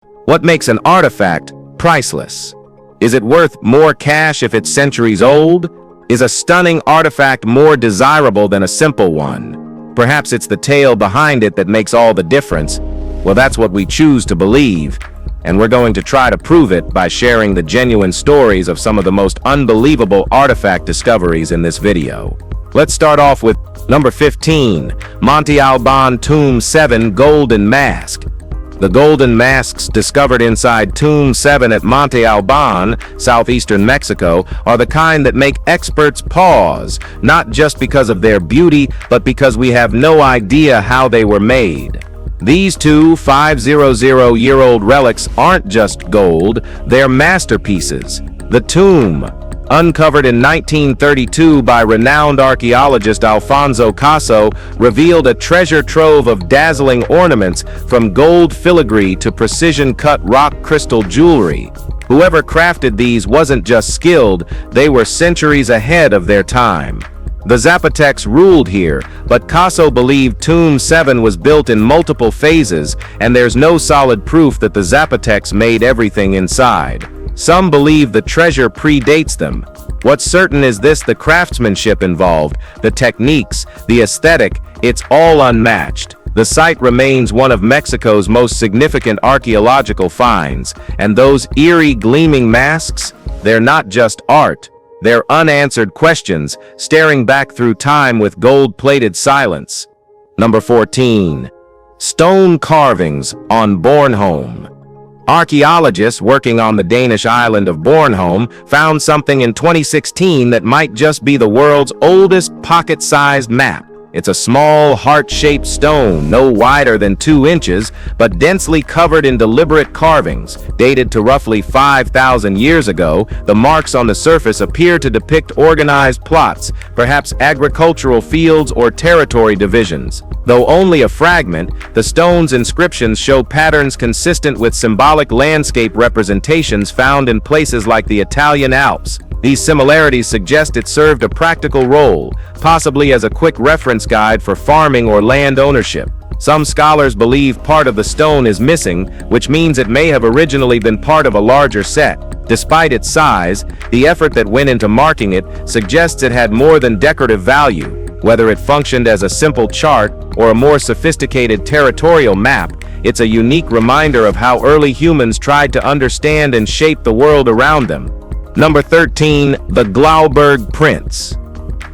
What makes an artifact priceless? Is it worth more cash if it's centuries old? Is a stunning artifact more desirable than a simple one? Perhaps it's the tale behind it that makes all the difference. Well, that's what we choose to believe, and we're going to try to prove it by sharing the genuine stories of some of the most unbelievable artifact discoveries in this video. Let's start off with number 15, Monte Alban Tomb 7 Golden Mask. The golden masks discovered inside Tomb 7 at Monte Alban, southeastern Mexico, are the kind that make experts pause, not just because of their beauty, but because we have no idea how they were made. These two 500-year-old relics aren't just gold, they're masterpieces. The tomb, uncovered in 1932 by renowned archaeologist Alfonso Caso, revealed a treasure trove of dazzling ornaments from gold filigree to precision-cut rock crystal jewelry. Whoever crafted these wasn't just skilled, they were centuries ahead of their time. The Zapotecs ruled here, but Caso believed Tomb 7 was built in multiple phases, and there's no solid proof that the Zapotecs made everything inside. Some believe the treasure predates them. What's certain is the craftsmanship involved, the techniques, the aesthetic, it's all unmatched. The site remains one of Mexico's most significant archaeological finds, and those eerie gleaming masks, they're not just art. They're unanswered questions, staring back through time with gold-plated silence. Number 14. Stone carvings on Bornholm. Archaeologists working on the Danish island of Bornholm found something in 2016 that might just be the world's oldest pocket-sized map. It's a small, heart-shaped stone, no wider than 2 inches, but densely covered in deliberate carvings. Dated to roughly 5,000 years ago, the marks on the surface appear to depict organized plots, perhaps agricultural fields or territory divisions. Though only a fragment, the stone's inscriptions show patterns consistent with symbolic landscape representations found in places like the Italian Alps. These similarities suggest it served a practical role, possibly as a quick reference guide for farming or land ownership. Some scholars believe part of the stone is missing, which means it may have originally been part of a larger set. Despite its size, the effort that went into marking it suggests it had more than decorative value. Whether it functioned as a simple chart or a more sophisticated territorial map, it's a unique reminder of how early humans tried to understand and shape the world around them. Number 13, the Glauberg Prince.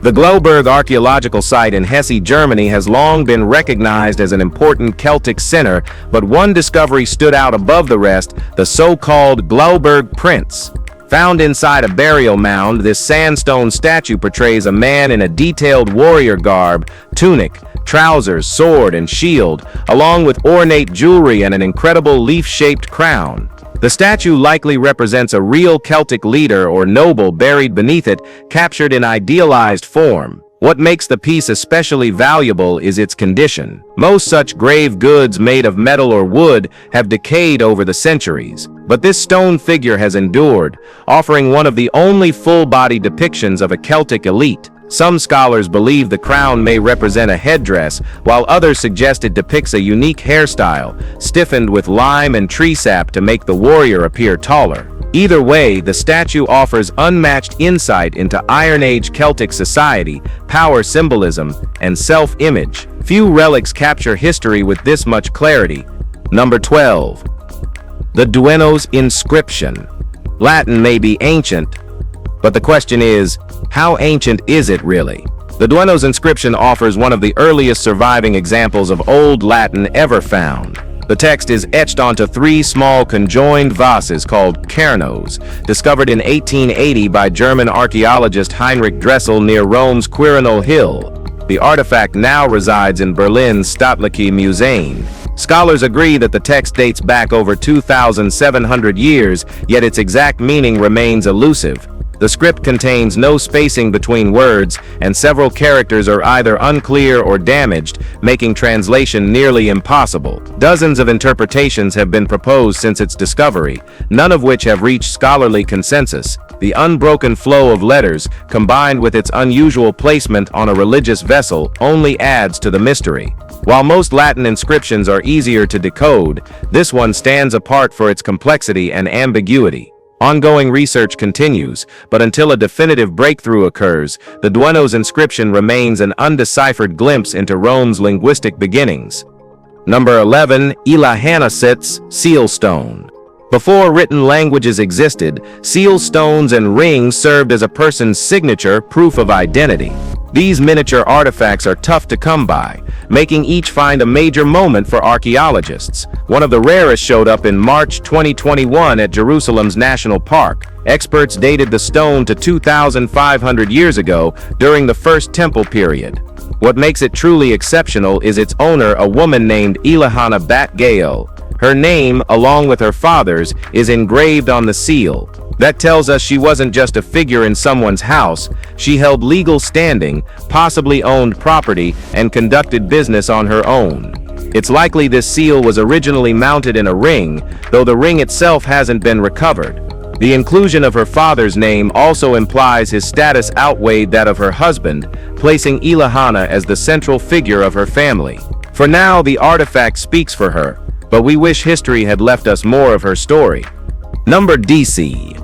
The Glauberg archaeological site in Hesse, Germany has long been recognized as an important Celtic center, but one discovery stood out above the rest, the so-called Glauberg Prince. Found inside a burial mound, this sandstone statue portrays a man in a detailed warrior garb, tunic, trousers, sword, and shield, along with ornate jewelry and an incredible leaf-shaped crown. The statue likely represents a real Celtic leader or noble buried beneath it, captured in idealized form. What makes the piece especially valuable is its condition. Most such grave goods made of metal or wood have decayed over the centuries, but this stone figure has endured, offering one of the only full-body depictions of a Celtic elite. Some scholars believe the crown may represent a headdress, while others suggest it depicts a unique hairstyle, stiffened with lime and tree sap to make the warrior appear taller. Either way, the statue offers unmatched insight into Iron Age Celtic society, power symbolism, and self-image. Few relics capture history with this much clarity. Number 12. The Duenos inscription. Latin may be ancient, but the question is, how ancient is it really? The Duenos inscription offers one of the earliest surviving examples of Old Latin ever found. The text is etched onto 3 small conjoined vases called cairnos, discovered in 1880 by German archaeologist Heinrich Dressel near Rome's Quirinal Hill. The artifact now resides in Berlin's Staatliche Museen. Scholars agree that the text dates back over 2,700 years, yet its exact meaning remains elusive. The script contains no spacing between words, and several characters are either unclear or damaged, making translation nearly impossible. Dozens of interpretations have been proposed since its discovery, none of which have reached scholarly consensus. The unbroken flow of letters, combined with its unusual placement on a religious vessel, only adds to the mystery. While most Latin inscriptions are easier to decode, this one stands apart for its complexity and ambiguity. Ongoing research continues, but until a definitive breakthrough occurs, the Duenos inscription remains an undeciphered glimpse into Rome's linguistic beginnings. Number 11. Elihana sits, seal stone. Before written languages existed, seal stones and rings served as a person's signature, proof of identity. These miniature artifacts are tough to come by, making each find a major moment for archaeologists. One of the rarest showed up in March 2021 at Jerusalem's National Park. Experts dated the stone to 2,500 years ago during the First Temple period. What makes it truly exceptional is its owner, a woman named Elihana Bat Gael. Her name, along with her father's, is engraved on the seal. That tells us she wasn't just a figure in someone's house. She held legal standing, possibly owned property, and conducted business on her own. It's likely this seal was originally mounted in a ring, though the ring itself hasn't been recovered. The inclusion of her father's name also implies his status outweighed that of her husband, placing Elihana as the central figure of her family. For now, the artifact speaks for her, but we wish history had left us more of her story. Number DC.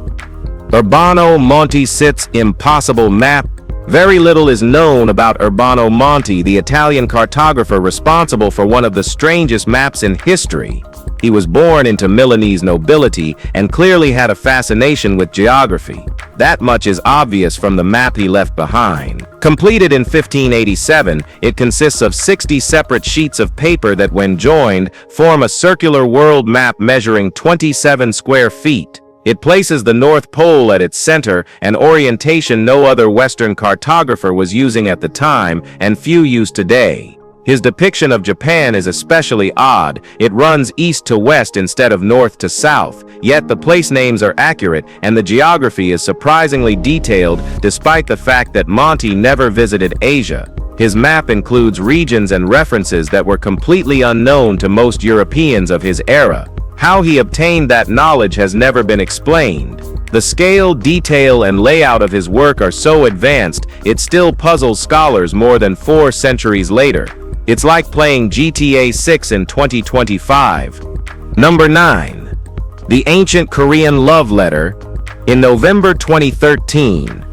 Urbano Monte sits, impossible map. Very little is known about Urbano Monte, the Italian cartographer responsible for one of the strangest maps in history. He was born into Milanese nobility and clearly had a fascination with geography. That much is obvious from the map he left behind. Completed in 1587, it consists of 60 separate sheets of paper that, when joined, form a circular world map measuring 27 square feet. It places the North Pole at its center, an orientation no other Western cartographer was using at the time and few use today. His depiction of Japan is especially odd. It runs east to west instead of north to south, yet the place names are accurate and the geography is surprisingly detailed despite the fact that Monte never visited Asia. His map includes regions and references that were completely unknown to most Europeans of his era. How he obtained that knowledge has never been explained. The scale, detail, and layout of his work are so advanced, it still puzzles scholars more than 4 centuries later. It's like playing GTA 6 in 2025. Number 9. The Ancient Korean Love Letter. In November 2013,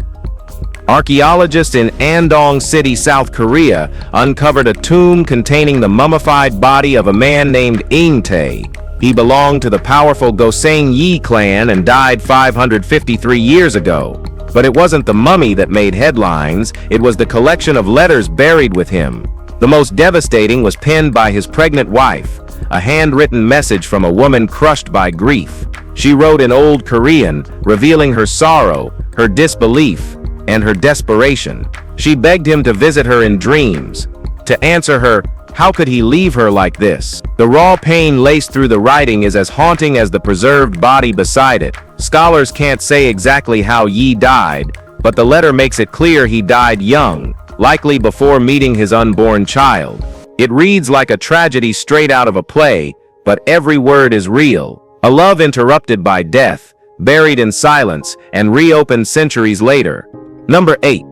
archaeologists in Andong City, South Korea, uncovered a tomb containing the mummified body of a man named Tae. He belonged to the powerful Gosang Yi clan and died 553 years ago. But it wasn't the mummy that made headlines, it was the collection of letters buried with him. The most devastating was penned by his pregnant wife, a handwritten message from a woman crushed by grief. She wrote in Old Korean, revealing her sorrow, her disbelief, and her desperation. She begged him to visit her in dreams. To answer her, how could he leave her like this? The raw pain laced through the writing is as haunting as the preserved body beside it. Scholars can't say exactly how Yi died, but the letter makes it clear he died young, likely before meeting his unborn child. It reads like a tragedy straight out of a play, but every word is real. A love interrupted by death, buried in silence, and reopened centuries later. Number 8.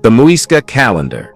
The Muisca calendar.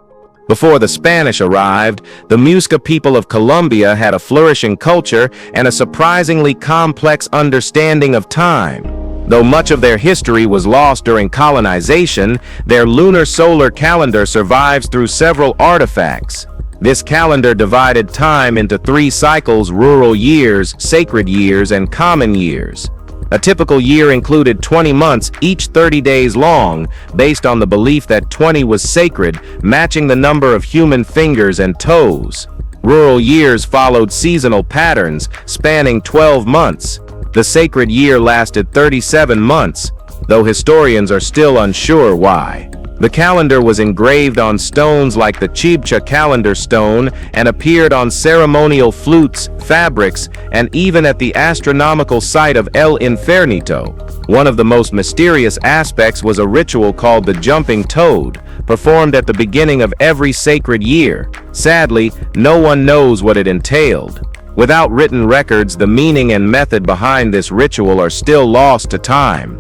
Before the Spanish arrived, the Muisca people of Colombia had a flourishing culture and a surprisingly complex understanding of time. Though much of their history was lost during colonization, their lunar solar calendar survives through several artifacts. This calendar divided time into 3 cycles: rural years, sacred years, and common years. A typical year included 20 months, each 30 days long, based on the belief that 20 was sacred, matching the number of human fingers and toes. Rural years followed seasonal patterns, spanning 12 months. The sacred year lasted 37 months, though historians are still unsure why. The calendar was engraved on stones like the Chibcha calendar stone and appeared on ceremonial flutes, fabrics, and even at the astronomical site of El Infernito. One of the most mysterious aspects was a ritual called the jumping toad, performed at the beginning of every sacred year. Sadly, no one knows what it entailed. Without written records, the meaning and method behind this ritual are still lost to time.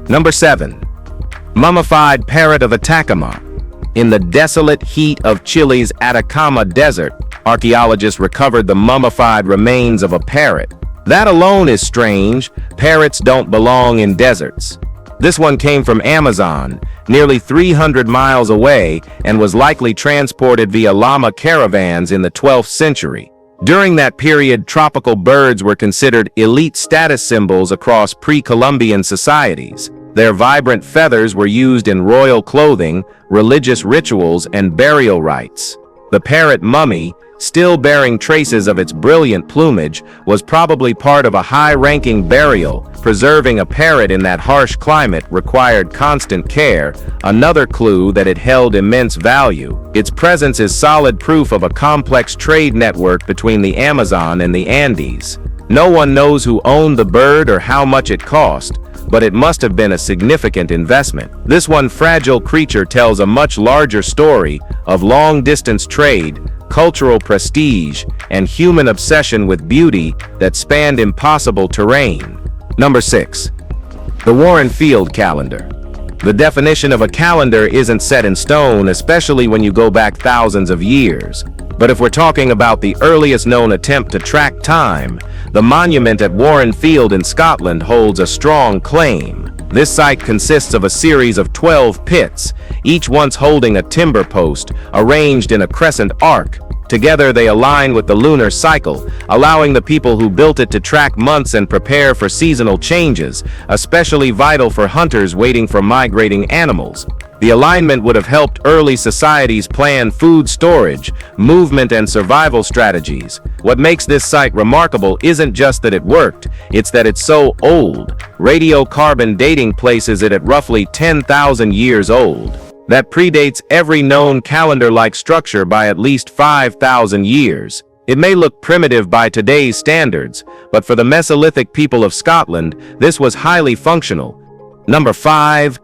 Number 7. Mummified parrot of Atacama. In the desolate heat of Chile's Atacama Desert, archaeologists recovered the mummified remains of a parrot. That alone is strange. Parrots don't belong in deserts. This one came from Amazon, nearly 300 miles away, and was likely transported via llama caravans in the 12th century. During that period, tropical birds were considered elite status symbols across pre-Columbian societies. Their vibrant feathers were used in royal clothing, religious rituals, and burial rites. The parrot mummy, still bearing traces of its brilliant plumage, was probably part of a high-ranking burial. Preserving a parrot in that harsh climate required constant care, another clue that it held immense value. Its presence is solid proof of a complex trade network between the Amazon and the Andes. No one knows who owned the bird or how much it cost, but it must have been a significant investment. This one fragile creature tells a much larger story of long-distance trade, cultural prestige, and human obsession with beauty that spanned impossible terrain. Number 6. The Warren Field Calendar. The definition of a calendar isn't set in stone, especially when you go back thousands of years. But if we're talking about the earliest known attempt to track time, the monument at Warren Field in Scotland holds a strong claim. This site consists of a series of 12 pits, each once holding a timber post, arranged in a crescent arc. Together they align with the lunar cycle, allowing the people who built it to track months and prepare for seasonal changes, especially vital for hunters waiting for migrating animals. The alignment would have helped early societies plan food storage, movement, and survival strategies. What makes this site remarkable isn't just that it worked, it's that it's so old. Radiocarbon dating places it at roughly 10,000 years old. That predates every known calendar-like structure by at least 5,000 years. It may look primitive by today's standards, but for the Mesolithic people of Scotland, this was highly functional. Number 5.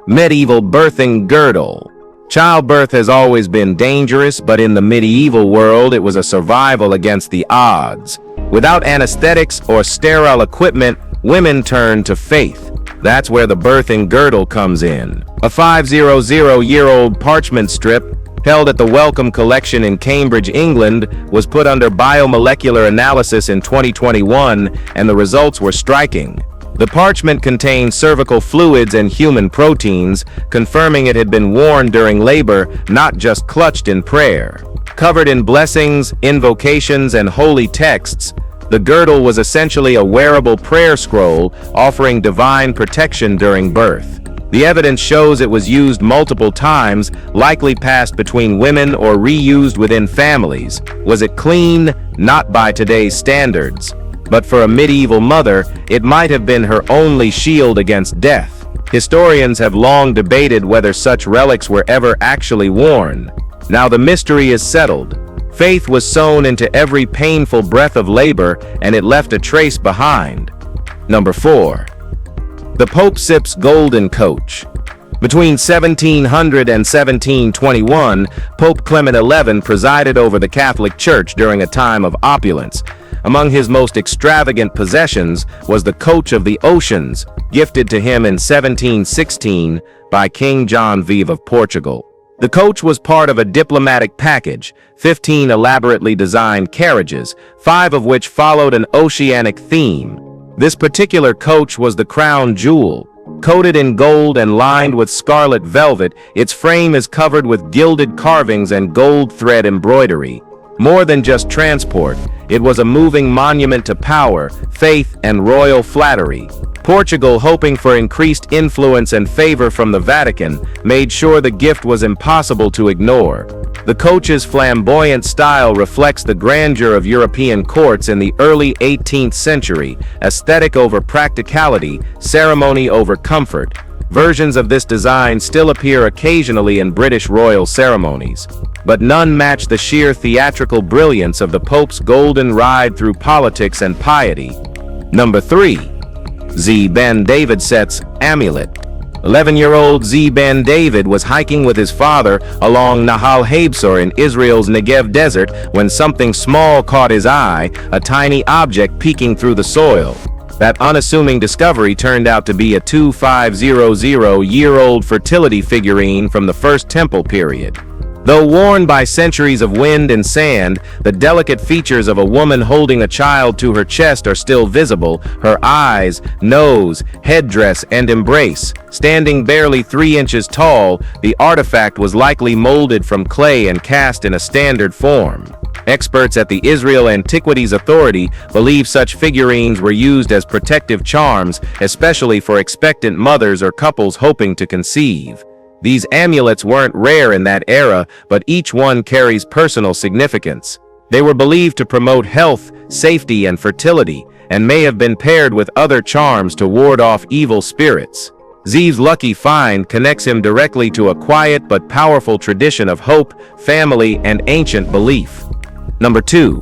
Medieval birthing girdle. Childbirth has always been dangerous, but in the medieval world, it was a survival against the odds. Without anesthetics or sterile equipment, women turned to faith. That's where the birthing girdle comes in. A 500-year-old parchment strip, held at the Wellcome Collection in Cambridge, England, was put under biomolecular analysis in 2021, and the results were striking. The parchment contained cervical fluids and human proteins, confirming it had been worn during labor, not just clutched in prayer. Covered in blessings, invocations, and holy texts, the girdle was essentially a wearable prayer scroll offering divine protection during birth. The evidence shows it was used multiple times, likely passed between women or reused within families. Was it clean? Not by today's standards. But for a medieval mother, it might have been her only shield against death. Historians have long debated whether such relics were ever actually worn. Now the mystery is settled. Faith was sewn into every painful breath of labor, and it left a trace behind. Number 4. The Pope Sip's Golden Coach. Between 1700 and 1721, Pope Clement XI presided over the Catholic Church during a time of opulence. Among his most extravagant possessions was the Coach of the Oceans, gifted to him in 1716 by King John V of Portugal. The coach was part of a diplomatic package, 15 elaborately designed carriages, 5 of which followed an oceanic theme. This particular coach was the crown jewel. Coated in gold and lined with scarlet velvet, its frame is covered with gilded carvings and gold thread embroidery. More than just transport, it was a moving monument to power, faith, and royal flattery. Portugal, hoping for increased influence and favor from the Vatican, made sure the gift was impossible to ignore. The coach's flamboyant style reflects the grandeur of European courts in the early 18th century, aesthetic over practicality, ceremony over comfort. Versions of this design still appear occasionally in British royal ceremonies, but none match the sheer theatrical brilliance of the Pope's golden ride through politics and piety. Number 3. Zvi Ben David Set's Amulet. 11-year-old Zvi Ben David was hiking with his father along Nahal Habsor in Israel's Negev desert when something small caught his eye, a tiny object peeking through the soil. That unassuming discovery turned out to be a 2500-year-old fertility figurine from the First Temple period. Though worn by centuries of wind and sand, the delicate features of a woman holding a child to her chest are still visible, her eyes, nose, headdress, and embrace. Standing barely 3 inches tall, the artifact was likely molded from clay and cast in a standard form. Experts at the Israel Antiquities Authority believe such figurines were used as protective charms, especially for expectant mothers or couples hoping to conceive. These amulets weren't rare in that era, but each one carries personal significance. They were believed to promote health, safety, and fertility, and may have been paired with other charms to ward off evil spirits. Zvi's lucky find connects him directly to a quiet but powerful tradition of hope, family, and ancient belief. Number 2.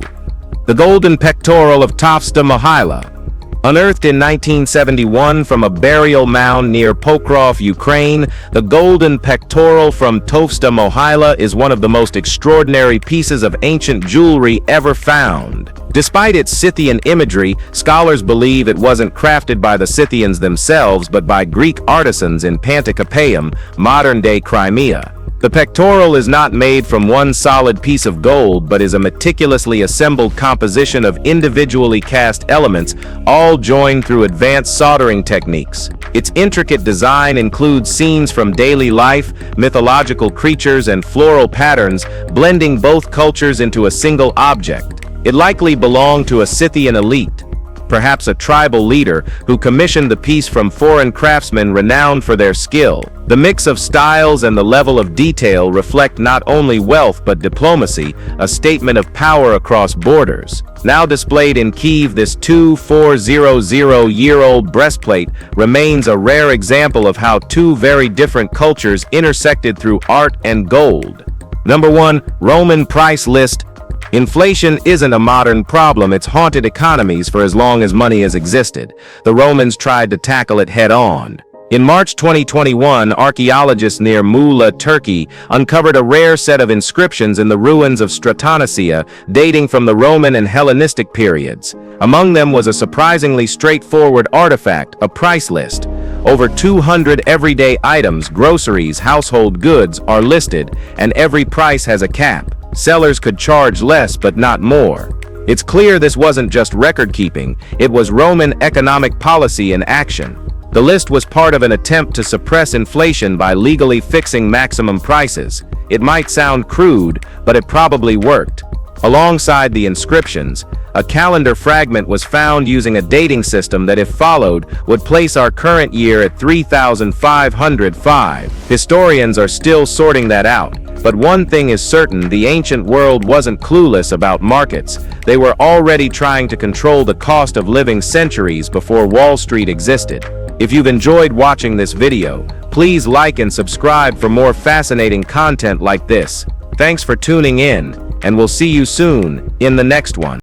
The golden pectoral of Tovsta, Mohyla. Unearthed in 1971 from a burial mound near Pokrov, Ukraine, the golden pectoral from Tovsta, Mohyla is one of the most extraordinary pieces of ancient jewelry ever found. Despite its Scythian imagery, scholars believe it wasn't crafted by the Scythians themselves but by Greek artisans in Panticapaeum, modern-day Crimea. The pectoral is not made from one solid piece of gold but is a meticulously assembled composition of individually cast elements, all joined through advanced soldering techniques. Its intricate design includes scenes from daily life, mythological creatures, and floral patterns, blending both cultures into a single object. It likely belonged to a Scythian elite, perhaps a tribal leader, who commissioned the piece from foreign craftsmen renowned for their skill. The mix of styles and the level of detail reflect not only wealth but diplomacy, a statement of power across borders. Now displayed in Kyiv, this 2400-year-old breastplate remains a rare example of how two very different cultures intersected through art and gold. Number 1. Roman price list. Inflation isn't a modern problem, it's haunted economies for as long as money has existed. The Romans tried to tackle it head-on. In March 2021, archaeologists near Muisca, Turkey, uncovered a rare set of inscriptions in the ruins of Stratonicia, dating from the Roman and Hellenistic periods. Among them was a surprisingly straightforward artifact, a price list. Over 200 everyday items, groceries, household goods, are listed, and every price has a cap. Sellers could charge less but not more. It's clear this wasn't just record-keeping, it was Roman economic policy in action. The list was part of an attempt to suppress inflation by legally fixing maximum prices. It might sound crude, but it probably worked. Alongside the inscriptions, a calendar fragment was found using a dating system that, if followed, would place our current year at 3505. Historians are still sorting that out. But one thing is certain, the ancient world wasn't clueless about markets. They were already trying to control the cost of living centuries before Wall Street existed. If you've enjoyed watching this video, please like and subscribe for more fascinating content like this. Thanks for tuning in, and we'll see you soon in the next one.